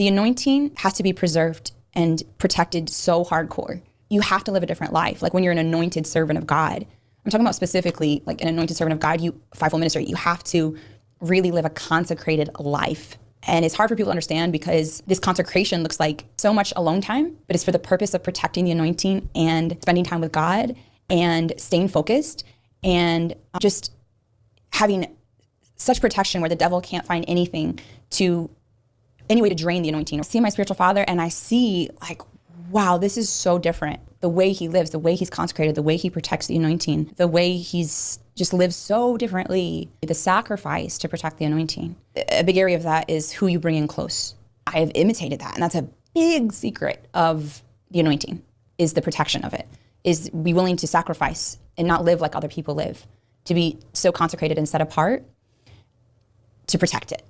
The anointing has to be preserved and protected so hardcore. You have to live a different life. Like when you're an anointed servant of God, I'm talking about specifically like an anointed servant of God, fivefold ministry, you have to really live a consecrated life. And it's hard for people to understand because this consecration looks like so much alone time, but it's for the purpose of protecting the anointing and spending time with God and staying focused and just having such protection where the devil can't find any way to drain the anointing. I see my spiritual father and I see like, wow, this is so different. The way he lives, the way he's consecrated, the way he protects the anointing, the way he's just lives so differently. The sacrifice to protect the anointing. A big area of that is who you bring in close. I have imitated that. And that's a big secret of the anointing, is the protection of it, is be willing to sacrifice and not live like other people live, to be so consecrated and set apart to protect it.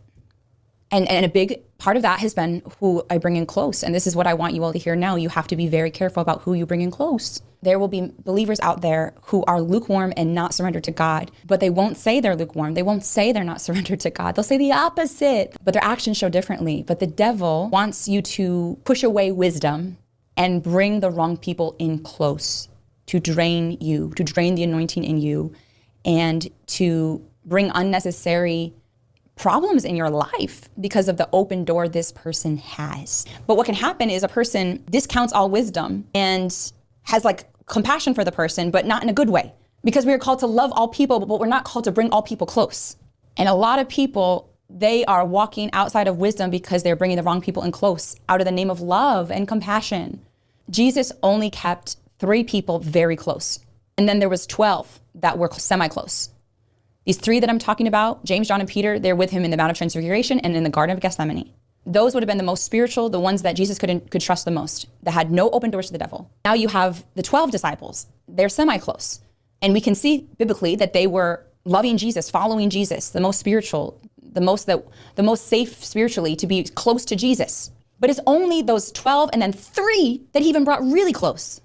And a big part of that has been who I bring in close. And this is what I want you all to hear now. You have to be very careful about who you bring in close. There will be believers out there who are lukewarm and not surrendered to God, but they won't say they're lukewarm. They won't say they're not surrendered to God. They'll say the opposite, but their actions show differently. But the devil wants you to push away wisdom and bring the wrong people in close to drain you, to drain the anointing in you, and to bring unnecessary problems in your life because of the open door this person has. But what can happen is a person discounts all wisdom and has like compassion for the person, but not in a good way. Because we are called to love all people, but we're not called to bring all people close. And a lot of people, they are walking outside of wisdom because they're bringing the wrong people in close out of the name of love and compassion. Jesus only kept 3 people very close. And then there was 12 that were semi-close. These 3 that I'm talking about, James, John, and Peter, they're with him in the Mount of Transfiguration and in the Garden of Gethsemane. Those would have been the most spiritual, the ones that Jesus could trust the most, that had no open doors to the devil. Now you have the 12 disciples. They're semi-close. And we can see biblically that they were loving Jesus, following Jesus, the most spiritual, the most safe spiritually to be close to Jesus. But it's only those 12 and then 3 that he even brought really close.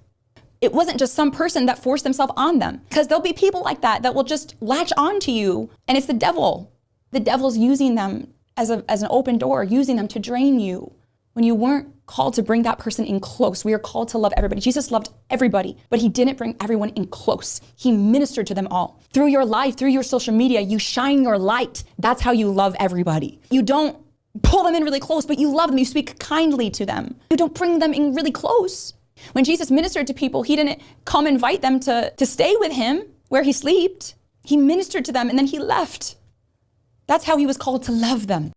It wasn't just some person that forced themselves on them, because there'll be people like that will just latch on to you, and it's the devil. The devil's using them as an open door, using them to drain you when you weren't called to bring that person in close. We are called to love everybody. Jesus loved everybody, but he didn't bring everyone in close. He ministered to them all. Through your life, through your social media, you shine your light. That's how you love everybody. You don't pull them in really close, but you love them. You speak kindly to them. You don't bring them in really close. When Jesus ministered to people, he didn't come invite them to stay with him where he slept. He ministered to them and then he left. That's how he was called to love them.